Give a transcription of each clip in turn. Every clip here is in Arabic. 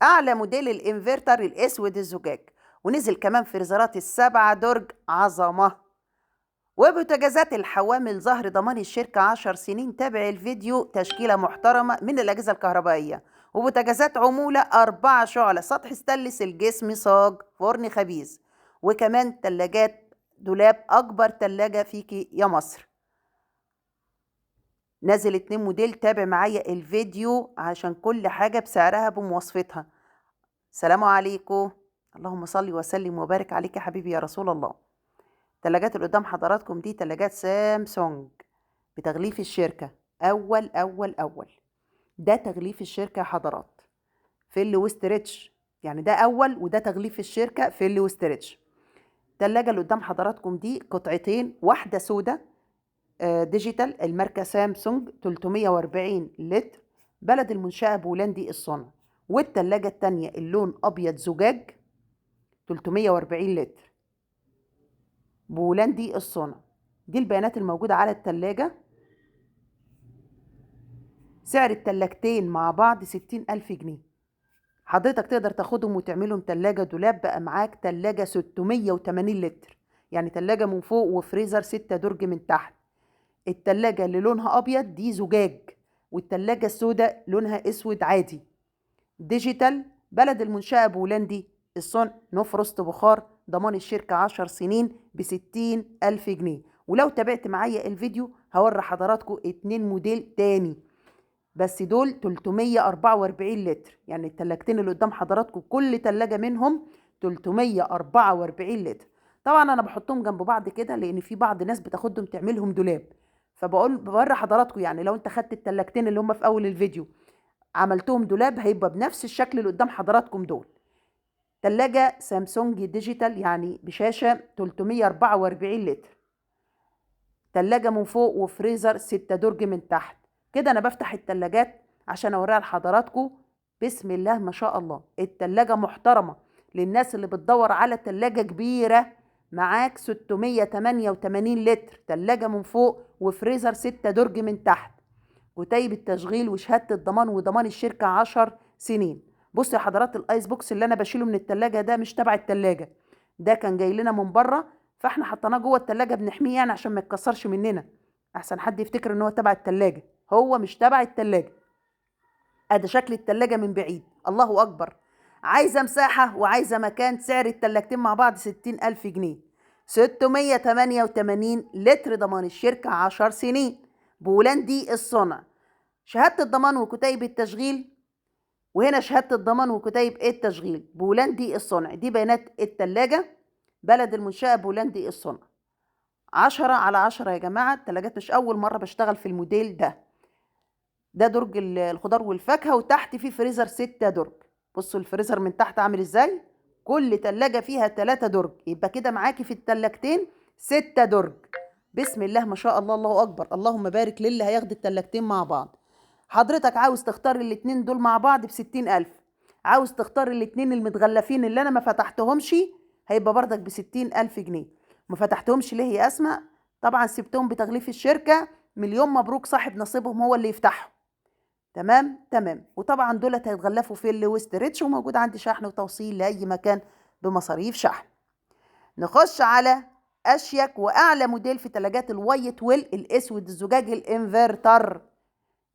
أعلى موديل الإنفرتر الأسود الزجاج، ونزل كمان فريزرات ال7 درج عظمة، وبوتاجازات الحوامل ظهر ضمان الشركة 10 سنين. تابع الفيديو. تشكيلة محترمة من الأجهزة الكهربائية، وبوتاجازات عمولة 4 شعلة، سطح ستانلس، الجسم صاج، فرن خبيز، وكمان تلاجات دولاب، أكبر تلاجة فيكي يا مصر. نازل 2 موديل. تابع معايا الفيديو عشان كل حاجة بسعرها بمواصفتها. سلام عليكم. اللهم صل وسلم وبارك عليك يا حبيبي يا رسول الله. التلاجات اللي قدام حضراتكم دي تلاجات سامسونج بتغليف الشركة. أول ده تغليف الشركة يا حضرات، فل وستريتش، يعني ده أول وده تغليف الشركة فل وستريتش. التلاجة اللي قدام حضراتكم دي قطعتين، واحدة سودة ديجيتال، الماركة سامسونج، 340 لتر، بلد المنشأة بولندي الصنع. والتلاجة التانية اللون أبيض زجاج، 340 لتر، بولندي الصنع. دي البيانات الموجودة على التلاجة. سعر التلاجتين مع بعض 60,000 جنيه. حضرتك تقدر تاخدهم وتعملهم تلاجة دولاب. بقى معاك تلاجة 680 لتر، يعني تلاجة من فوق وفريزر 6 درج من تحت. التلاجة اللي لونها أبيض دي زجاج، والتلاجة السوداء لونها أسود عادي، ديجيتال، بلد المنشأة بولندي الصنع، نو فروست بخار، ضمان الشركة 10 سنين، ب60,000 جنيه. ولو تابعت معايا الفيديو هوري حضراتكم 2 موديل تاني، بس دول 344 لتر، يعني التلاجتين اللي قدام حضراتكم كل تلاجة منهم 344 لتر. طبعا انا بحطهم جنب بعض كده لان في بعض ناس بتاخدهم تعملهم دولاب، فبقول بوري حضراتكم، يعني لو انت خدت التلاجتين اللي هم في اول الفيديو عملتهم دولاب هيبقى بنفس الشكل اللي قدام حضراتكم دول. تلاجة سامسونج ديجيتال، يعني بشاشة 344 لتر، تلاجة من فوق وفريزر 6 درج من تحت. كده انا بفتح التلاجات عشان اوريها لحضراتكم. بسم الله ما شاء الله، التلاجة محترمة للناس اللي بتدور على تلاجة كبيرة. معاك 688 لتر، تلاجة من فوق وفريزر 6 درج من تحت، كتيب التشغيل وشهادة الضمان وضمان الشركة 10 سنين. بصوا يا حضرات، الايس بوكس اللي انا بشيله من التلاجة ده مش تبع التلاجة، ده كان جاي لنا من بره، فاحنا حطيناه جوه التلاجة بنحميه يعني عشان ما يتكسرش مننا، احسن حد يفتكر ان هو تبع التلاجة. هو مش تبع التلاجة. ادي شكل التلاجة من بعيد. الله اكبر. عايزة مساحة وعايزة مكان. سعر التلاجتين مع بعض 60,000 جنيه، 688 لتر، ضمان الشركة 10 سنين، بولندي الصنع، شهادة الضمان وكتيب التشغيل، وهنا شهادة الضمان وكتيب التشغيل بولندي الصنع. دي بيانات التلاجة، بلد المنشأة بولندي الصنع. 10/10 يا جماعة. التلاجات مش أول مرة بشتغل في الموديل ده. ده درج الخضار والفاكهة، وتحت فيه فريزر 6 درج. بصوا الفريزر من تحت عامل ازاي. كل تلاجة فيها 3 درج، يبقى كده معاكي في التلاجتين 6 درج. بسم الله ما شاء الله، الله أكبر، اللهم بارك للي هياخد التلاجتين مع بعض. حضرتك عاوز تختار الاتنين دول مع بعض ب60,000، عاوز تختار الاتنين المتغلفين اللي أنا ما فتحتهمش هيبقى بردك ب60,000 جنيه. ما فتحتهمش ليه يا أسماء؟ طبعا سبتهم بتغليف الشركة. مليون مبروك، صاحب نصيبهم هو اللي يفتحهم. تمام. وطبعا دولت هيتغلفوا في الويست ريتش، وموجود عندي شحن وتوصيل لأي مكان بمصاريف شحن. نخش على أشيك وأعلى موديل في تلاجات الوايت ويل الأسود الزجاج الإنفرتر،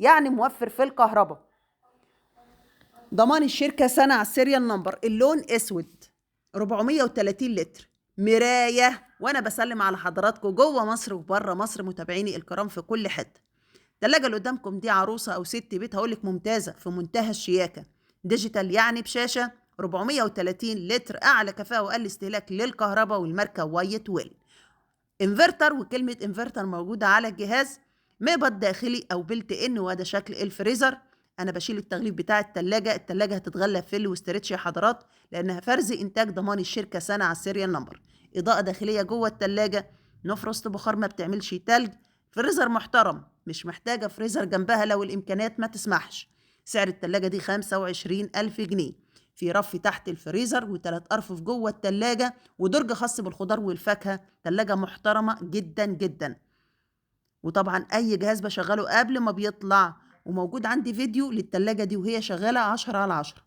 يعني موفر في الكهرباء. ضمان الشركة سنة على السيريال نمبر. اللون أسود، 430 لتر، مراية. وأنا بسلم على حضراتكم جوه مصر وبره مصر، متابعيني الكرام في كل حتة. التلاجة اللي قدامكم دي عروسة أو ست بيت هقولك ممتازة في منتهى الشياكة، ديجيتال يعني بشاشة، 430 لتر، أعلى كفاءة وأقل استهلاك للكهرباء، والماركة وايت ويل. انفرتر، وكلمة انفرتر موجودة على الجهاز، مقبض داخلي أو بلت إن، وده شكل الفريزر. أنا بشيل التغليف بتاع التلاجة هتتغلف فل وستريتش يا حضرات، لأنها فرز إنتاج ضمان الشركة سنة على السيريال نمبر. إضاءة داخلية جوه التلاجة، نو فروست بخار، ما بتعملش تلج. فريزر محترم، مش محتاجة فريزر جنبها لو الإمكانيات ما تسمحش. سعر التلاجة دي 25,000 جنيه. في رف تحت الفريزر وثلاث أرفف جوه التلاجة، ودرج خاص بالخضار والفاكهة. تلاجة محترمة جدا جدا. وطبعا أي جهاز بشغله قبل ما بيطلع، وموجود عندي فيديو للتلاجة دي وهي شغالة 10/10.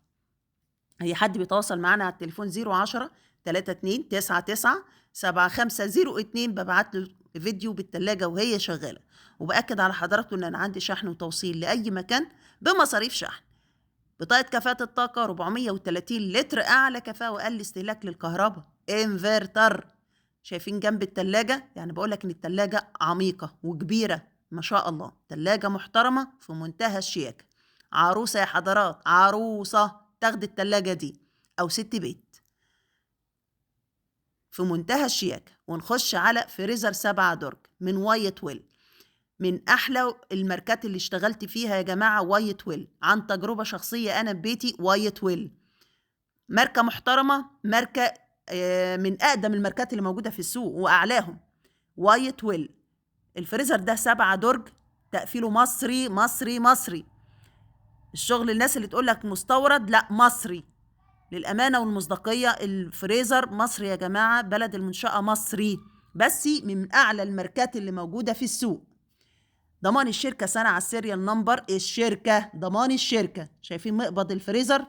أي حد بيتواصل معانا على التليفون 010 32 99 7502 ببعت له فيديو بالتلاجة وهي شغالة، وبأكد على حضراتكم إن أنا عندي شحن وتوصيل لأي مكان بمصاريف شحن. بطاقة كفاءة الطاقة 430 لتر، أعلى كفاءة وأقل استهلاك للكهرباء، انفرتر. شايفين جنب التلاجة؟ يعني بقولك إن التلاجة عميقة وكبيرة ما شاء الله، تلاجة محترمة في منتهى الشياكة. عروسة يا حضرات، عروسة تاخد التلاجة دي أو ست بيت في منتهى الشياكة. ونخش على فريزر 7 درج من وايت ويل، من أحلى الماركات اللي اشتغلت فيها يا جماعة وايت ويل، عن تجربة شخصية أنا ببيتي. وايت ويل ماركة محترمة، ماركة من أقدم الماركات اللي موجودة في السوق وأعلاهم. وايت ويل الفريزر ده 7 درج، تقفيله مصري مصري مصري. الشغل الناس اللي تقولك مستورد، لا، مصري للأمانة والمصداقية. الفريزر مصري يا جماعة، بلد المنشأة مصري، بس من أعلى الماركات اللي موجودة في السوق. ضمان الشركة سنة على السيريال نمبر الشركة، ضمان الشركة. شايفين مقبض الفريزر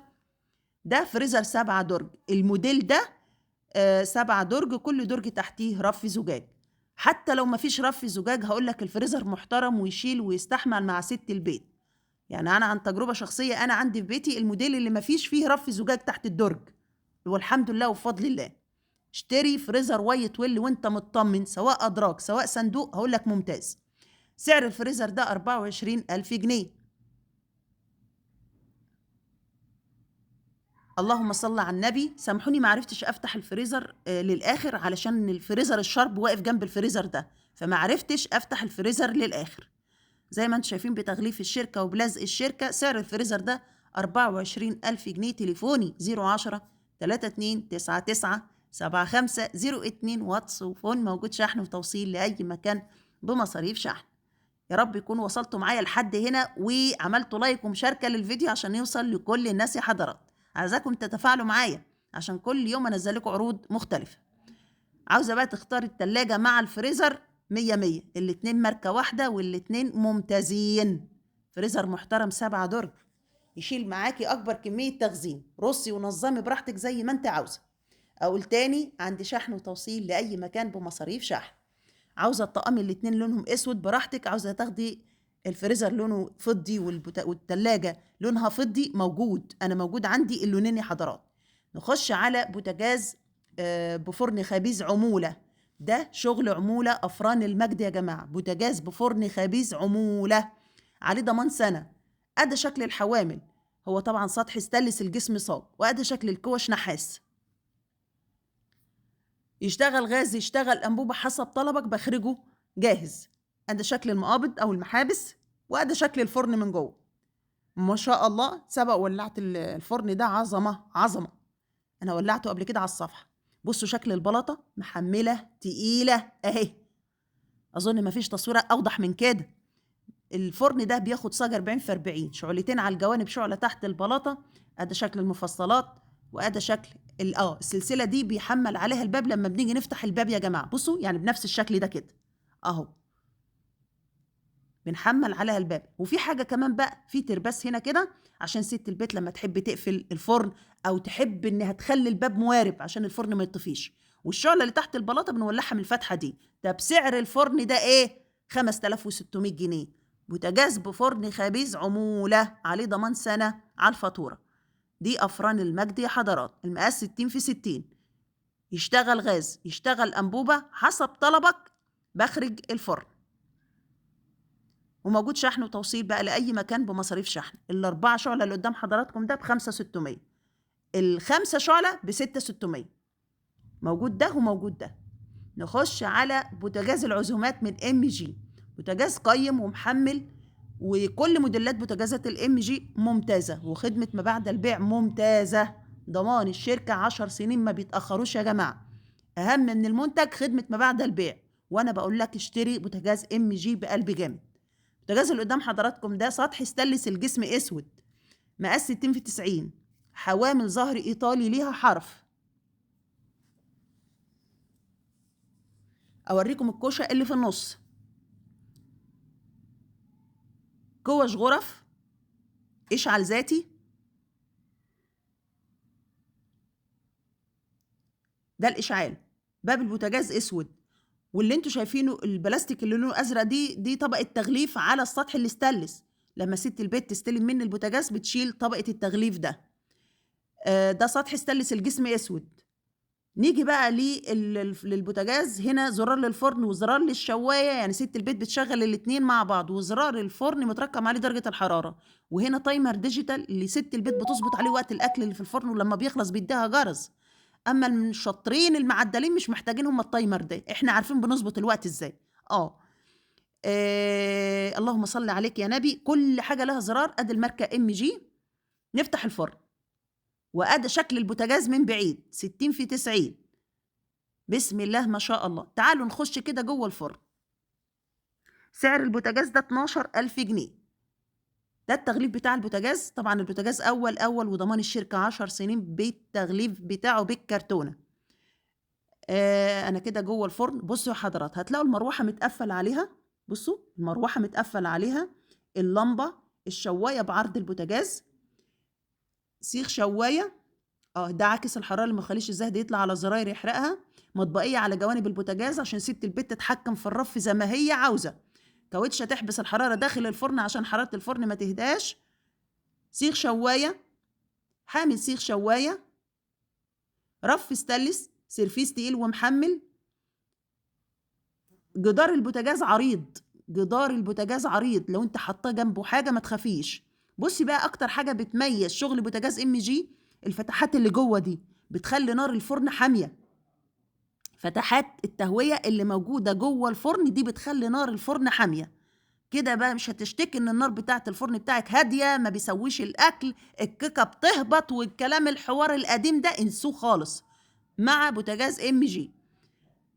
ده؟ فريزر 7 درج، الموديل ده 7 درج، كل درج تحتيه رف زجاج. حتى لو مفيش رف زجاج هقولك الفريزر محترم ويشيل ويستحمل مع ست البيت. يعني أنا عن تجربة شخصية، أنا عندي في بيتي الموديل اللي مفيش فيه رف زجاج تحت الدرج، والحمد لله وبفضل الله. اشتري فريزر وايت ويل وانت مطمن، سواء أدراج سواء صندوق، هقولك ممتاز. سعر الفريزر ده 24,000 جنيه. اللهم صل على النبي. سامحوني ما عرفتش افتح الفريزر للاخر، علشان الفريزر الشرب واقف جنب الفريزر ده، فما عرفتش افتح الفريزر للاخر. زي ما انتم شايفين بتغليف الشركة وبلزق الشركة، سعر الفريزر ده 24,000 جنيه. تليفوني 010 32 99 7502، واتس وفون، موجود شحن وتوصيل لأي مكان بمصاريف شحن. يا رب يكونوا وصلتوا معايا لحد هنا وعملتوا لايك ومشاركة للفيديو عشان يوصل لكل الناس يا حضرات. عايزاكم تتفاعلوا معايا عشان كل يوم انزل لكم عروض مختلفة. عاوزة بقى تختار التلاجة مع الفريزر، 100 الاتنين ماركة واحدة والاتنين ممتازين. فريزر محترم 7 درج، يشيل معاكي أكبر كمية تخزين. رصي ونظمي براحتك زي ما انت عاوزة. أقول تاني، عندي شحن وتوصيل لأي مكان بمصاريف شحن. عاوزة الطقم الاتنين لونهم اسود براحتك، عاوزة تاخدي الفريزر لونه فضي والتلاجة لونها فضي، موجود. أنا موجود عندي اللونين يا حضرات. نخش على بوتاجاز بفرن خبيز عمولة. ده شغل عمولة أفران المجد يا جماعة. بوتاجاز بفرن خبيز عمولة، عليه ضمان سنة. أدى شكل الحوامل، هو طبعا سطح ستانلس الجسم صاج، وأدى شكل الكوش نحاس. يشتغل غاز يشتغل أنبوبة حسب طلبك، بخرجه جاهز. أدى شكل المقابض أو المحابس، وأدى شكل الفرن من جوه. ما شاء الله. سبق ولعت الفرن ده، عظمة عظمة. أنا ولعته قبل كده على الصفحة. بصوا شكل البلاطة، محملة تقيلة أهي. أظن مفيش تصويرة أوضح من كده. الفرن ده بياخد صاج 40 في 40، شعلتين على الجوانب، شعلة تحت البلاطة. أدى شكل المفصلات، وأدى شكل السلسلة دي بيحمل عليها الباب لما بنيجي نفتح الباب يا جماعة. بصوا يعني بنفس الشكل ده كده أهو، بنحمل عليها الباب. وفي حاجة كمان بقى، في ترباس هنا كده عشان ست البيت لما تحب تقفل الفرن أو تحب إنها تخلي الباب موارب عشان الفرن ما يطفيش. والشعلة اللي تحت البلاطة بنولعها من الفتحة دي. ده بسعر الفرن ده إيه؟ 5600 جنيه. بوتاجاز بفرن خبيز عمولة، عليه ضمان سنة على الفاتورة. دي أفران المجد يا حضرات، المقاس 60 في 60. يشتغل غاز يشتغل أنبوبة حسب طلبك، بخرج الفرن. وموجود شحن وتوصيل بقى لأي مكان بمصاريف شحن. ال4 شعلة اللي قدام حضراتكم ده ب5600، ال5 شعلة ب6600. موجود ده وموجود ده. نخش على بوتاجاز العزومات من MG. بوتاجاز قيم ومحمل، وكل موديلات بوتاجازات الMG ممتازة، وخدمة ما بعد البيع ممتازة. ضمان الشركة 10 سنين، ما بيتأخروش يا جماعة. أهم من المنتج خدمة ما بعد البيع. وأنا بقول لك اشتري بوتاجاز MG بقلب جامد. البوتاجاز اللي قدام حضراتكم ده سطح ستانلس الجسم اسود، مقاس 60 في 90، حوامل ظهر ايطالي ليها حرف. اوريكم الكوشه اللي في النص، كوش غرف، اشعال ذاتي، ده الاشعال. باب البوتاجاز اسود، واللي انتوا شايفينه البلاستيك اللي لونه ازرق دي طبقه تغليف على السطح الاستانلس. لما ست البيت تستلم مني البوتاجاز بتشيل طبقه التغليف ده. ده سطح استانلس، الجسم اسود. نيجي بقى للبوتاجاز، هنا زرار للفرن وزرار للشوايه، يعني ست البيت بتشغل الاتنين مع بعض، وزرار الفرن متركب عليه درجه الحراره، وهنا تايمر ديجيتال اللي ست البيت بتظبط عليه وقت الاكل اللي في الفرن، ولما بيخلص بيديها جرس. اما الشاطرين المعدلين مش محتاجين هم التايمر ده، احنا عارفين بنظبط الوقت ازاي. اللهم صل عليك يا نبي. كل حاجه لها زرار. ادي الماركه MG. نفتح الفرن، وادي شكل البوتاجاز من بعيد 60 في 90. بسم الله ما شاء الله. تعالوا نخش كده جوه الفرن. سعر البوتاجاز ده 12,000 جنيه. ده التغليف بتاع البوتاجاز. طبعا البوتاجاز أول وضمان الشركة 10 سنين بالتغليف بتاعه بالكرتونة. أنا كده جوه الفرن. بصوا يا حضرات، هتلاقوا المروحة متقفل عليها. بصوا المروحة متقفل عليها، اللمبة، الشواية بعرض البوتاجاز، سيخ شواية. ده عاكس الحرارة اللي ما يخليش الزهد يطلع على الزراير يحرقها. مطبقية على جوانب البوتاجاز عشان ست البيت تتحكم في الرف زي ما هي عاوزة. كاوتشة تحبس الحرارة داخل الفرن عشان حرارة الفرن ما تهداش. سيخ شواية، حامل سيخ شواية، رف ستانلس، سيرفيس تقيل ومحمل. جدار البوتاجاز عريض، جدار البوتاجاز عريض، لو انت حاطاه جنبه حاجة ما تخافيش. بصي بقى، اكتر حاجة بتميز شغل بوتاجاز MG الفتحات اللي جوه دي، بتخلي نار الفرن حامية. فتحات التهوية اللي موجودة جوه الفرن دي بتخلي نار الفرن حامية. كده بقى مش هتشتكي ان النار بتاعت الفرن بتاعك هادية، ما بيسويش الاكل، الكيكة بتهبط، والكلام الحوار القديم ده انسوه خالص مع بوتاجاز MG.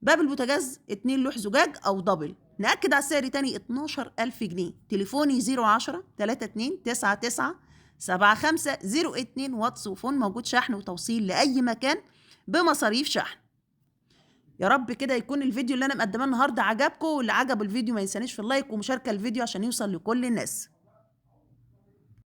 باب البوتاجاز 2 لوح زجاج او دبل. نأكد على السعر تاني، 12,000 جنيه. تليفوني 010 32 99 7502. واتس وفون. موجود شحن وتوصيل لأي مكان بمصاريف شحن. يا رب كده يكون الفيديو اللي انا مقدماه النهارده عجبكم، واللي عجب الفيديو ما ينسانيش في اللايك ومشاركه الفيديو عشان يوصل لكل الناس.